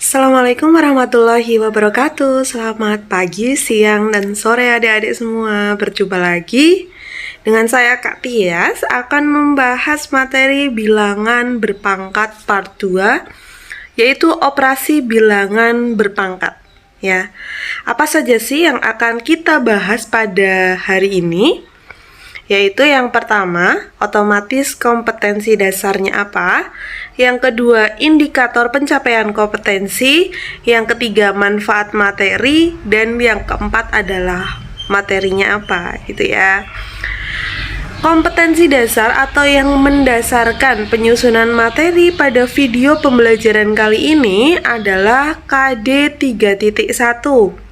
Assalamualaikum warahmatullahi wabarakatuh. Selamat pagi, siang, dan sore adik-adik semua. Berjumpa lagi dengan saya Kak Tias akan membahas materi bilangan berpangkat part 2, yaitu operasi bilangan berpangkat. Ya, apa saja sih yang akan kita bahas pada hari ini? Yaitu yang pertama, otomatis kompetensi dasarnya apa? Yang kedua, indikator pencapaian kompetensi. Yang ketiga, manfaat materi. Dan yang keempat adalah materinya apa, gitu ya. Kompetensi dasar atau yang mendasarkan penyusunan materi pada video pembelajaran kali ini adalah KD 3.1.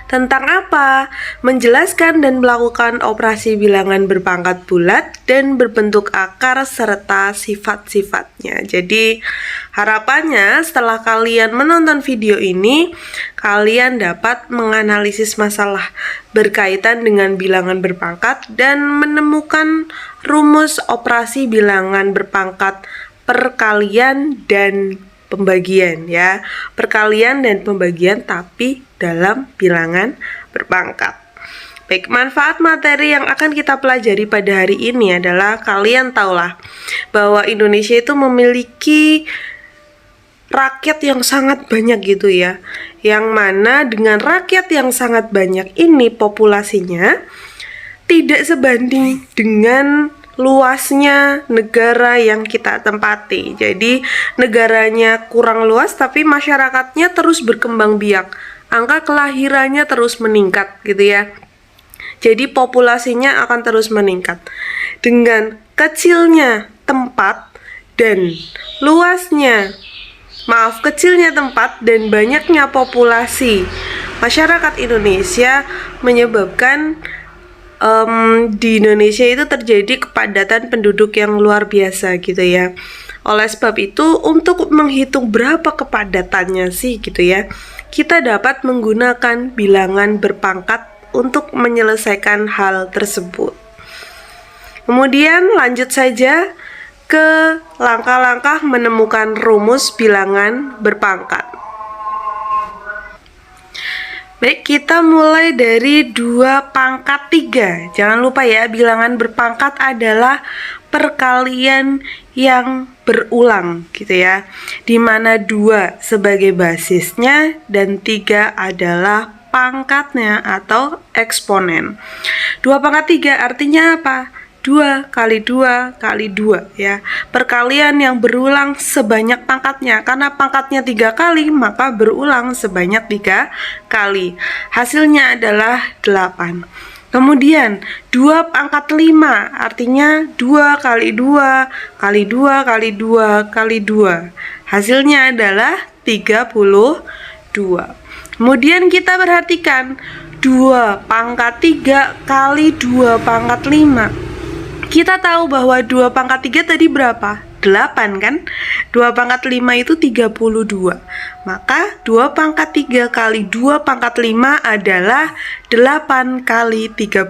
Tentang apa? Menjelaskan dan melakukan operasi bilangan berpangkat bulat dan berbentuk akar serta sifat-sifatnya. Jadi, harapannya setelah kalian menonton video ini, kalian dapat menganalisis masalah berkaitan dengan bilangan berpangkat dan menemukan rumus operasi bilangan berpangkat perkalian dan pembagian ya, perkalian dan pembagian tapi dalam bilangan berpangkat. Baik, manfaat materi yang akan kita pelajari pada hari ini adalah kalian tahulah bahwa Indonesia itu memiliki rakyat yang sangat banyak gitu ya, yang mana dengan rakyat yang sangat banyak ini populasinya tidak sebanding dengan luasnya negara yang kita tempati. Jadi negaranya kurang luas tapi masyarakatnya terus berkembang biak. Angka kelahirannya terus meningkat gitu ya. Jadi populasinya akan terus meningkat. Dengan kecilnya tempat dan kecilnya tempat dan banyaknya populasi masyarakat Indonesia menyebabkan di Indonesia itu terjadi kepadatan penduduk yang luar biasa gitu ya. Oleh sebab itu, untuk menghitung berapa kepadatannya sih gitu ya, kita dapat menggunakan bilangan berpangkat untuk menyelesaikan hal tersebut. Kemudian lanjut saja ke langkah-langkah menemukan rumus bilangan berpangkat. Baik, kita mulai dari 2 pangkat 3. Jangan lupa ya, bilangan berpangkat adalah perkalian yang berulang gitu ya, dimana 2 sebagai basisnya dan 3 adalah pangkatnya atau eksponen. 2 pangkat 3 artinya apa? 2 kali 2 kali 2 ya, perkalian yang berulang sebanyak pangkatnya. Karena pangkatnya 3 kali, maka berulang sebanyak 3 kali. Hasilnya adalah 8. Kemudian 2 pangkat 5 artinya 2 kali 2 kali 2 kali 2 kali 2. Hasilnya adalah 32. Kemudian kita perhatikan 2 pangkat 3 kali 2 pangkat 5. Kita tahu bahwa 2 pangkat 3 tadi berapa? 8 kan? 2 pangkat 5 itu 32. Maka 2 pangkat 3 kali 2 pangkat 5 adalah 8 kali 32.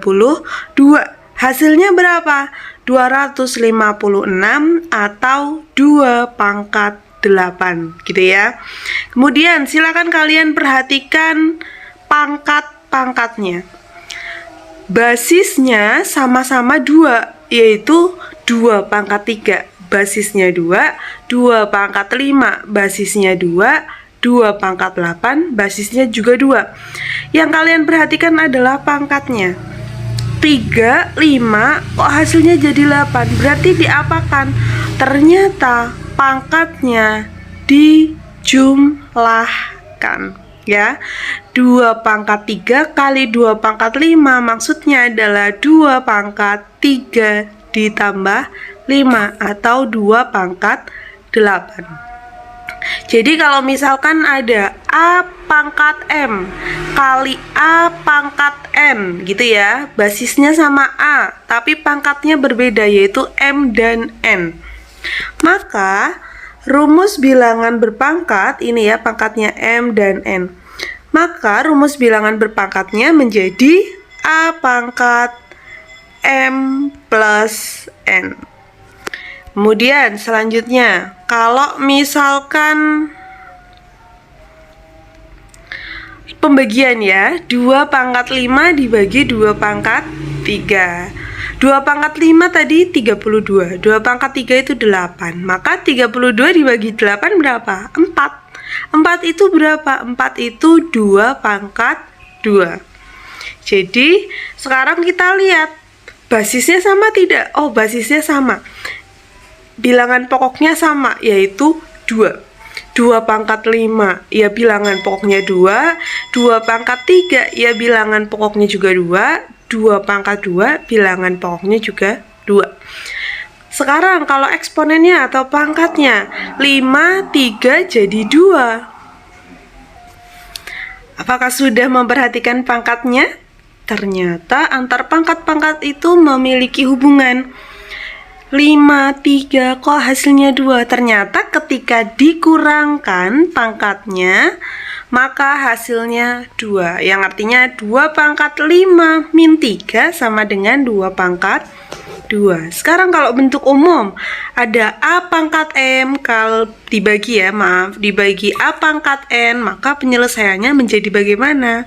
Hasilnya berapa? 256 atau 2 pangkat 8 gitu ya. Kemudian silakan kalian perhatikan pangkat-pangkatnya. Basisnya sama-sama 2, yaitu 2 pangkat 3 basisnya 2, 2 pangkat 5 basisnya 2, 2 pangkat 8 basisnya juga 2. Yang kalian perhatikan adalah pangkatnya. 3, 5, kok hasilnya jadi 8? Berarti diapakan? Ternyata pangkatnya dijumlahkan. Ya, 2 pangkat 3 kali 2 pangkat 5 maksudnya adalah 2 pangkat 3 ditambah 5 atau 2 pangkat 8. Jadi kalau misalkan ada A pangkat M kali A pangkat N gitu ya, basisnya sama A tapi pangkatnya berbeda yaitu M dan N, maka rumus bilangan berpangkat ini ya, pangkatnya M dan N, maka rumus bilangan berpangkatnya menjadi A pangkat M plus N. Kemudian selanjutnya, kalau misalkan pembagian ya. 2 pangkat 5 dibagi 2 pangkat 3. 2 pangkat 5 tadi 32. 2 pangkat 3 itu 8. Maka 32 dibagi 8 berapa? 4. 4 itu berapa? 4 itu 2 pangkat 2. Jadi sekarang kita lihat basisnya sama tidak? Oh, basisnya sama. Bilangan pokoknya sama, yaitu 2. 2 pangkat 5 ya bilangan pokoknya 2. 2 pangkat 3 ya bilangan pokoknya juga 2. 2 pangkat 2 bilangan pokoknya juga 2. Sekarang kalau eksponennya atau pangkatnya 5, 3 jadi 2. Apakah sudah memperhatikan pangkatnya? Ternyata antar pangkat-pangkat itu memiliki hubungan. 5, 3, kok hasilnya 2? Ternyata ketika dikurangkan pangkatnya, maka hasilnya 2. Yang artinya 2 pangkat 5 min 3 sama dengan 2 pangkat 2. Sekarang kalau bentuk umum, ada A pangkat M, kalau dibagi dibagi A pangkat N, maka penyelesaiannya menjadi bagaimana?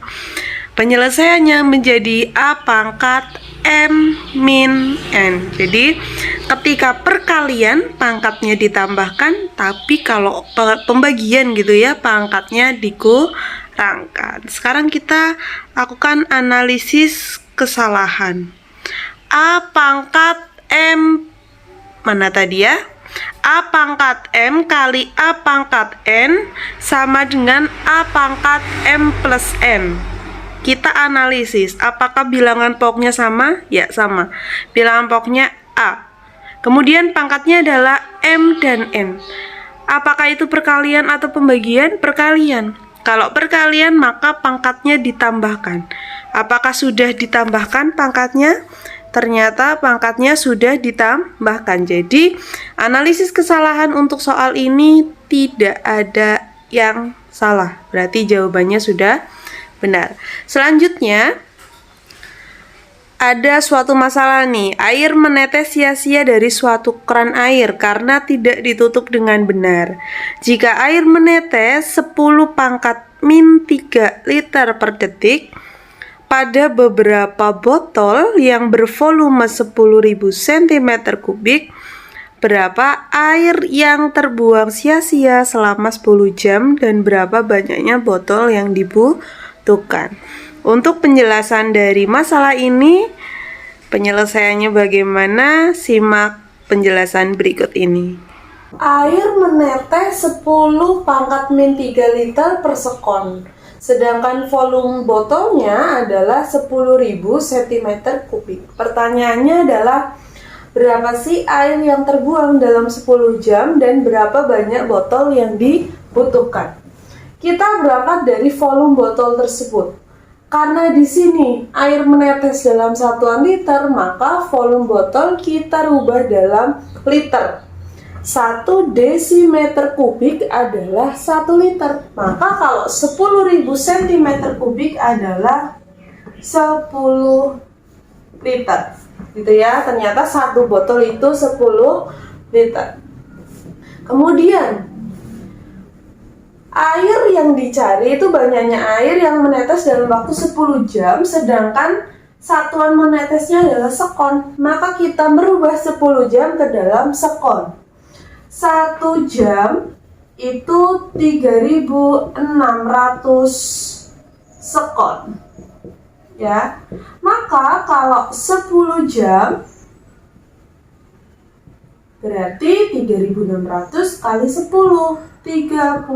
Penyelesaiannya menjadi A pangkat M min N. Jadi ketika perkalian pangkatnya ditambahkan, tapi kalau pembagian gitu ya pangkatnya dikurangkan. Sekarang kita lakukan analisis kesalahan. A pangkat M mana tadi ya? A pangkat M kali A pangkat N sama dengan A pangkat M plus N. Kita analisis, apakah bilangan pokoknya sama? Ya, sama. Bilangan pokoknya A. Kemudian pangkatnya adalah M dan N. Apakah itu perkalian atau pembagian? Perkalian. Kalau perkalian, maka pangkatnya ditambahkan. Apakah sudah ditambahkan pangkatnya? Ternyata pangkatnya sudah ditambahkan. Jadi, analisis kesalahan untuk soal ini tidak ada yang salah. Berarti jawabannya sudah benar. Selanjutnya ada suatu masalah nih, air menetes sia-sia dari suatu keran air karena tidak ditutup dengan benar. Jika air menetes 10 pangkat min 3 liter per detik pada beberapa botol yang bervolume 10.000 cm3, berapa air yang terbuang sia-sia selama 10 jam dan berapa banyaknya botol yang dibutuhkan. Untuk penjelasan dari masalah ini, penyelesaiannya bagaimana? Simak penjelasan berikut ini. Air menetes 10 pangkat min 3 liter per sekon, sedangkan volume botolnya adalah 10.000 cm3. Pertanyaannya adalah, berapa sih air yang terbuang dalam 10 jam dan berapa banyak botol yang dibutuhkan? Kita berangkat dari volume botol tersebut. Karena di sini air menetes dalam satuan liter, maka volume botol kita rubah dalam liter. 1 desimeter kubik adalah 1 liter. Maka kalau 10.000 cm3 adalah 10 liter. Gitu ya, ternyata satu botol itu 10 liter. Kemudian air yang dicari itu banyaknya air yang menetes dalam waktu 10 jam, sedangkan satuan menetesnya adalah sekon. Maka kita merubah 10 jam ke dalam sekon. 1 jam itu 3.600 sekon. Ya. Maka kalau 10 jam berarti 3.600 kali 10. 36.000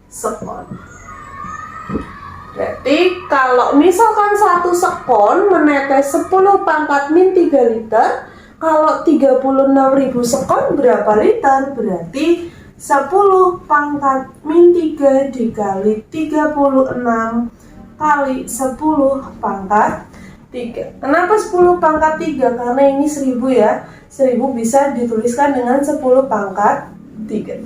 sekon. Berarti kalau misalkan 1 sekon menetes 10 pangkat min 3 liter, kalau 36.000 sekon berapa liter? Berarti 10 pangkat min 3 dikali 36 kali 10 pangkat 3. Kenapa 10 pangkat 3? Karena ini 1000 ya. 1000 bisa dituliskan dengan 10 pangkat 3.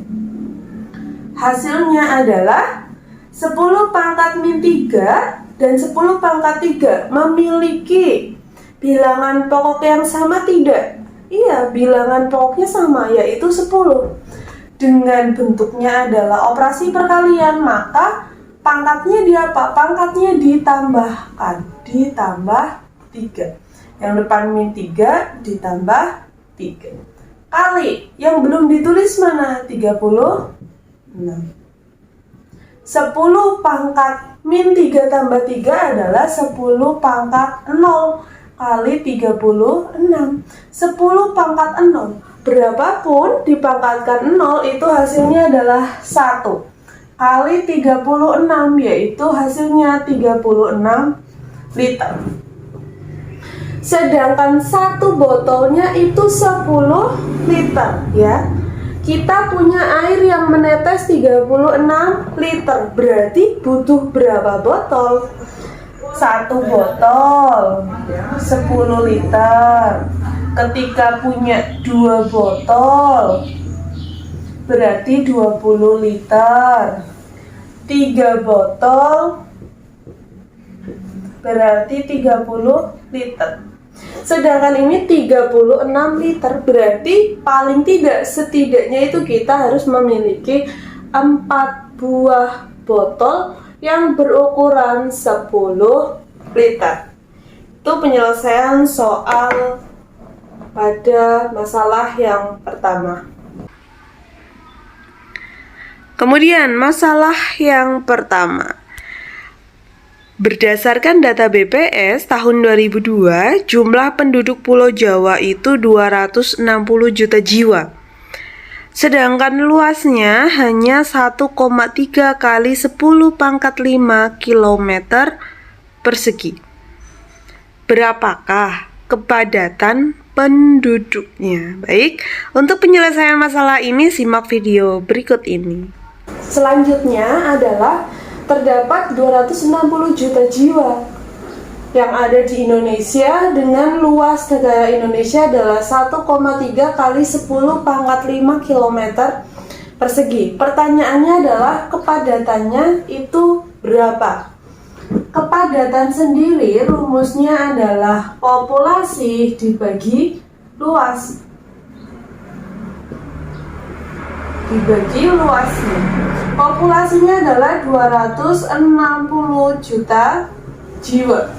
Hasilnya adalah 10 pangkat min 3 dan 10 pangkat 3 memiliki bilangan pokok yang sama tidak? Iya, bilangan pokoknya sama, yaitu 10. Dengan bentuknya adalah operasi perkalian, maka Pangkatnya di apa? Pangkatnya ditambahkan. Ditambah 3. Yang depan min 3 ditambah 3. Kali. Yang belum ditulis mana? 36. 10 pangkat min 3 tambah 3 adalah 10 pangkat 0 kali 36. 10 pangkat 0. Berapapun dipangkatkan 0 itu hasilnya adalah 1 kali 36, yaitu hasilnya 36 liter. Sedangkan satu botolnya itu 10 liter ya. Kita punya air yang menetes 36 liter. Berarti butuh berapa botol? Satu botol 10 liter. Ketika punya 2 botol berarti 20 liter. 3 botol berarti 30 liter. Sedangkan ini 36 liter. Berarti paling tidak, setidaknya itu kita harus memiliki 4 buah botol yang berukuran 10 liter. Itu penyelesaian soal pada masalah yang pertama. Kemudian masalah yang pertama. Berdasarkan data BPS tahun 2002, jumlah penduduk Pulau Jawa itu 260 juta jiwa. Sedangkan luasnya hanya 1,3 kali 10 pangkat 5 km persegi. Berapakah kepadatan penduduknya? Baik, untuk penyelesaian masalah ini simak video berikut ini. Selanjutnya adalah terdapat 260 juta jiwa yang ada di Indonesia dengan luas negara Indonesia adalah 1,3 kali 10 pangkat 5 km persegi. Pertanyaannya adalah kepadatannya itu berapa? Kepadatan sendiri rumusnya adalah populasi dibagi luas. Dibagi luasnya. Populasinya adalah 260 juta jiwa.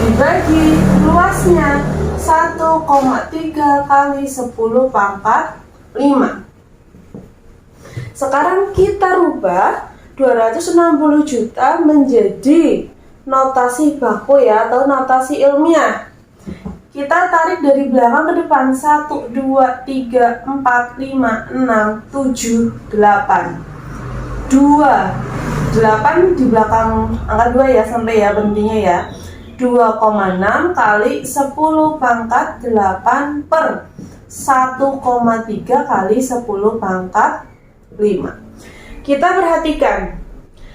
Dibagi luasnya 1,3 kali 10 pangkat 5. Sekarang kita rubah 260 juta menjadi notasi baku ya, atau notasi ilmiah. Kita tarik dari belakang ke depan. 1, 2, 3, 4, 5, 6, 7, 8. 8 di belakang angka 2 ya, sampai ya berhentinya ya. 2,6 kali 10 pangkat 8 per 1,3 kali 10 pangkat 5. Kita perhatikan,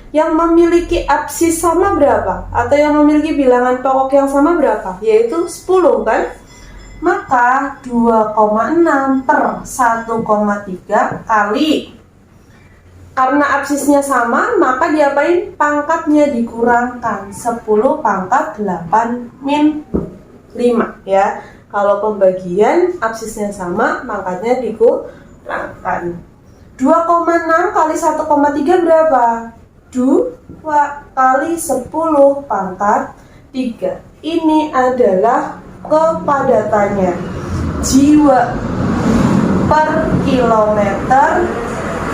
yang memiliki absis sama berapa? Atau yang memiliki bilangan pokok yang sama berapa? Yaitu 10 kan? Maka 2,6 per 1,3 kali, karena absisnya sama, maka diapain? Pangkatnya dikurangkan 10 pangkat 8 min 5 ya. Kalau pembagian absisnya sama, pangkatnya dikurangkan. 2,6 kali 1,3 berapa? 2 kali 10 pangkat 3. Ini adalah kepadatannya. Jiwa per kilometer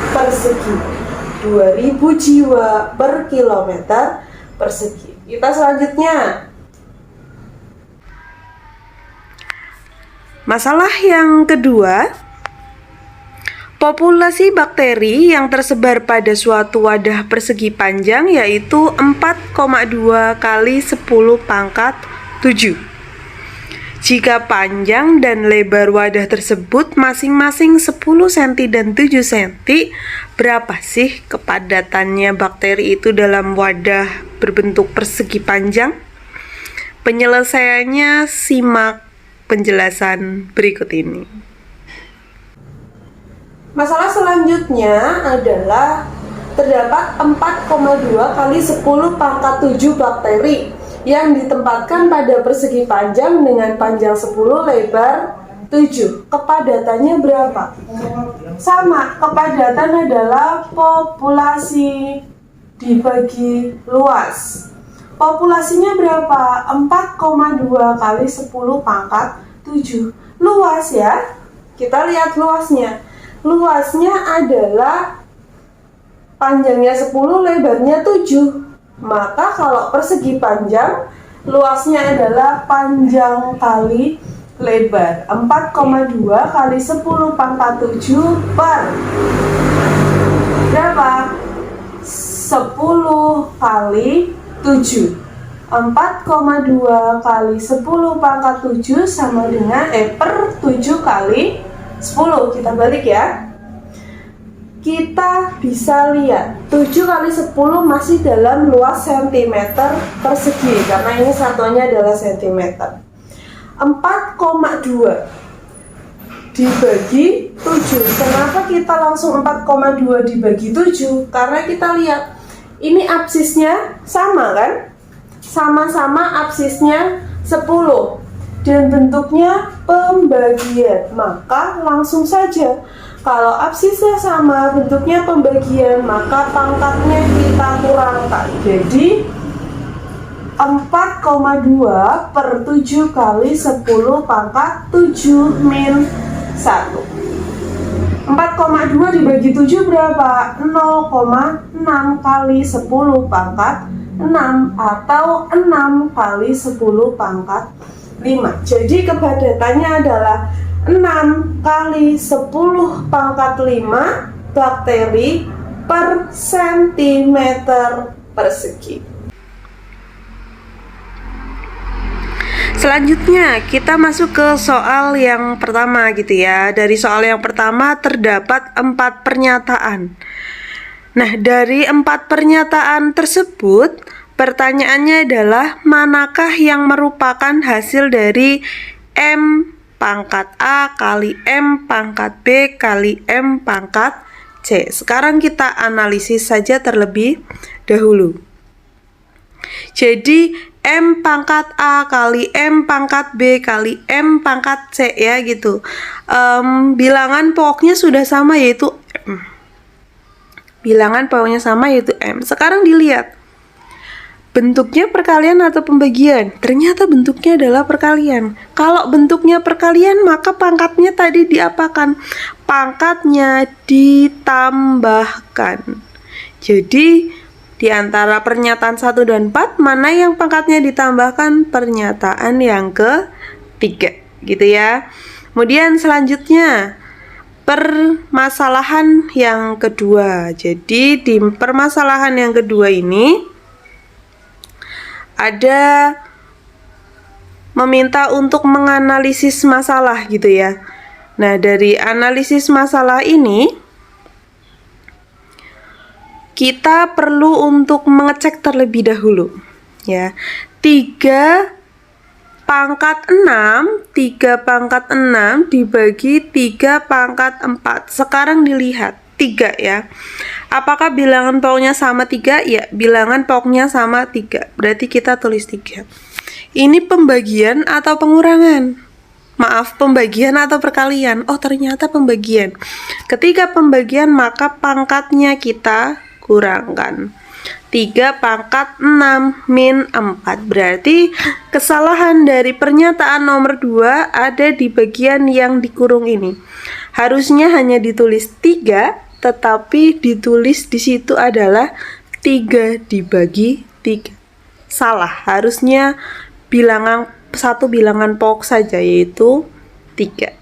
persegi. 2000 jiwa per kilometer persegi. Kita selanjutnya. Masalah yang kedua. Populasi bakteri yang tersebar pada suatu wadah persegi panjang yaitu 4,2 kali 10 pangkat 7. Jika panjang dan lebar wadah tersebut masing-masing 10 cm dan 7 cm, berapa sih kepadatannya bakteri itu dalam wadah berbentuk persegi panjang? Penyelesaiannya simak penjelasan berikut ini. Masalah selanjutnya adalah terdapat 4,2 kali 10 pangkat 7 bakteri yang ditempatkan pada persegi panjang dengan panjang 10, lebar 7. Kepadatannya berapa? Sama, kepadatan adalah populasi dibagi luas. Populasinya berapa? 4,2 kali 10 pangkat 7. Luas ya. Kita lihat luasnya. Luasnya adalah panjangnya 10, lebarnya 7. Maka kalau persegi panjang, luasnya adalah panjang kali lebar. 4,2 kali 10 pangkat 7 per berapa? 10 kali 7. 4,2 kali 10 pangkat 7 sama dengan per 7 kali 10. Kita balik ya. Kita bisa lihat 7 kali 10 masih dalam luas cm persegi karena ini satuannya adalah cm. 4,2 dibagi 7. Kenapa kita langsung 4,2 dibagi 7? Karena kita lihat ini absisnya sama kan? Sama-sama absisnya 10 dan bentuknya pembagian. Maka langsung saja kalau absisnya sama, bentuknya pembagian, maka pangkatnya kita kurangkan. Jadi 4,2 per 7 kali 10 pangkat 7 min 1. 4,2 dibagi 7 berapa? 0,6 kali 10 pangkat 6 atau 6 kali 10 pangkat 5. Jadi kepadatannya adalah 6 kali 10 pangkat 5 bakteri per cm persegi. Selanjutnya kita masuk ke soal yang pertama gitu ya. Dari soal yang pertama terdapat 4 pernyataan. Nah, dari 4 pernyataan tersebut, pertanyaannya adalah manakah yang merupakan hasil dari M pangkat A kali M pangkat B kali M pangkat C. Sekarang kita analisis saja terlebih dahulu. Jadi M pangkat A kali M pangkat B kali M pangkat C ya gitu. Bilangan pokoknya sudah sama yaitu M. Bilangan pokoknya sama yaitu M. Sekarang dilihat bentuknya perkalian atau pembagian. Ternyata bentuknya adalah perkalian. Kalau bentuknya perkalian maka pangkatnya tadi diapakan? Pangkatnya ditambahkan. Jadi di antara pernyataan 1 dan 4, mana yang pangkatnya ditambahkan? Pernyataan yang ketiga, gitu ya. Kemudian selanjutnya, permasalahan yang kedua. Jadi di permasalahan yang kedua ini, ada meminta untuk menganalisis masalah gitu ya. Nah, dari analisis masalah ini, kita perlu untuk mengecek terlebih dahulu ya. 3 pangkat 6 dibagi 3 pangkat 4. Sekarang dilihat 3 ya. Apakah bilangan pokoknya sama 3? Ya, bilangan pokoknya sama 3. Berarti kita tulis 3. Ini pembagian atau pengurangan? Maaf, pembagian atau perkalian? Oh, ternyata pembagian. Ketika pembagian maka pangkatnya kita kurangkan. 3 pangkat 6 min 4. Berarti kesalahan dari pernyataan nomor 2 ada di bagian yang dikurung ini. Harusnya hanya ditulis 3, tetapi ditulis di situ adalah 3 dibagi 3. Salah, harusnya satu bilangan pokok saja yaitu 3.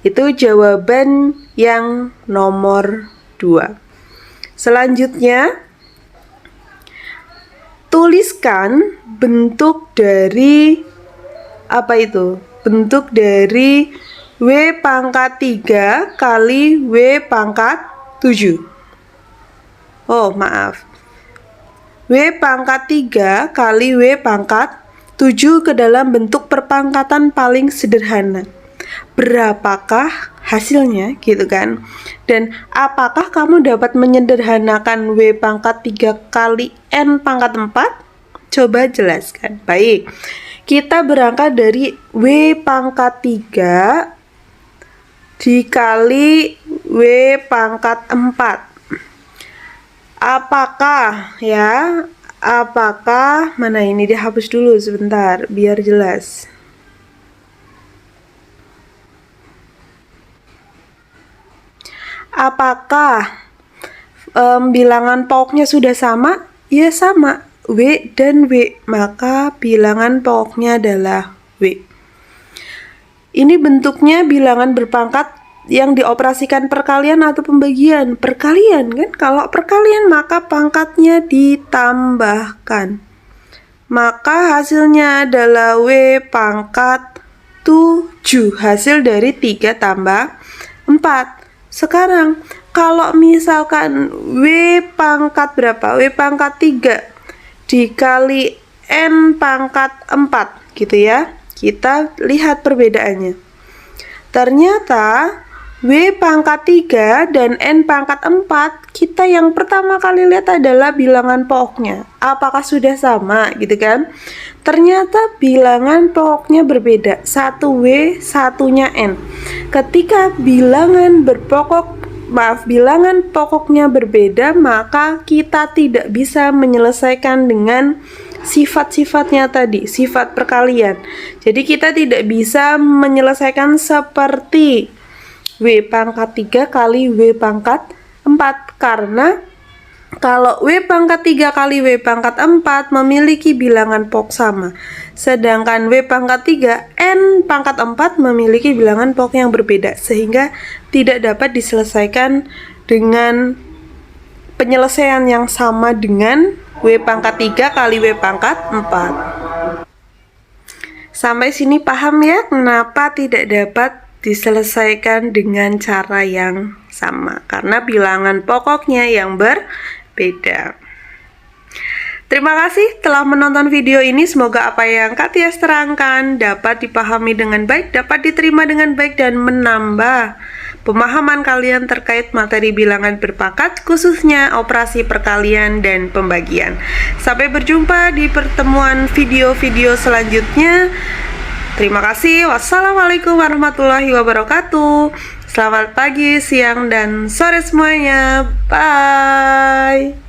Itu jawaban yang nomor 2. Selanjutnya, tuliskan bentuk dari apa itu? Bentuk dari W pangkat 3 kali W pangkat 7. Oh, maaf. W pangkat 3 kali W pangkat 7 ke dalam bentuk perpangkatan paling sederhana. Berapakah hasilnya gitu kan? Dan apakah kamu dapat menyederhanakan W pangkat 3 kali N pangkat 4? Coba jelaskan. Baik, kita berangkat dari W pangkat 3 dikali W pangkat 4. Apakah ya? Apakah mana ini dihapus dulu sebentar biar jelas. Apakah bilangan pokoknya sudah sama? Ya sama, W dan W, maka bilangan pokoknya adalah W. Ini bentuknya bilangan berpangkat yang dioperasikan perkalian atau pembagian. Perkalian kan, kalau perkalian maka pangkatnya ditambahkan. Maka hasilnya adalah W pangkat 7, hasil dari 3 tambah 4. Sekarang kalau misalkan W pangkat berapa? W pangkat 3 dikali N pangkat 4 gitu ya. Kita lihat perbedaannya. Ternyata W pangkat 3 dan N pangkat 4, kita yang pertama kali lihat adalah bilangan pokoknya. Apakah sudah sama gitu kan? Ternyata bilangan pokoknya berbeda. Satu W, satunya N. Ketika bilangan pokoknya berbeda, maka kita tidak bisa menyelesaikan dengan sifat-sifatnya tadi, sifat perkalian. Jadi kita tidak bisa menyelesaikan seperti W pangkat 3 kali W pangkat 4, karena kalau W pangkat 3 kali W pangkat 4 memiliki bilangan pokok sama, sedangkan W pangkat 3 N pangkat 4 memiliki bilangan pokok yang berbeda, sehingga tidak dapat diselesaikan dengan penyelesaian yang sama dengan W pangkat 3 kali W pangkat 4. Sampai sini paham ya kenapa tidak dapat diselesaikan dengan cara yang sama, karena bilangan pokoknya yang berbeda. Terima kasih telah menonton video ini. Semoga apa yang Kak Tias terangkan dapat dipahami dengan baik, dapat diterima dengan baik, dan menambah pemahaman kalian terkait materi bilangan berpangkat, khususnya operasi perkalian dan pembagian. Sampai berjumpa di pertemuan video-video selanjutnya. Terima kasih. Wassalamualaikum warahmatullahi wabarakatuh. Selamat pagi, siang, dan sore semuanya. Bye.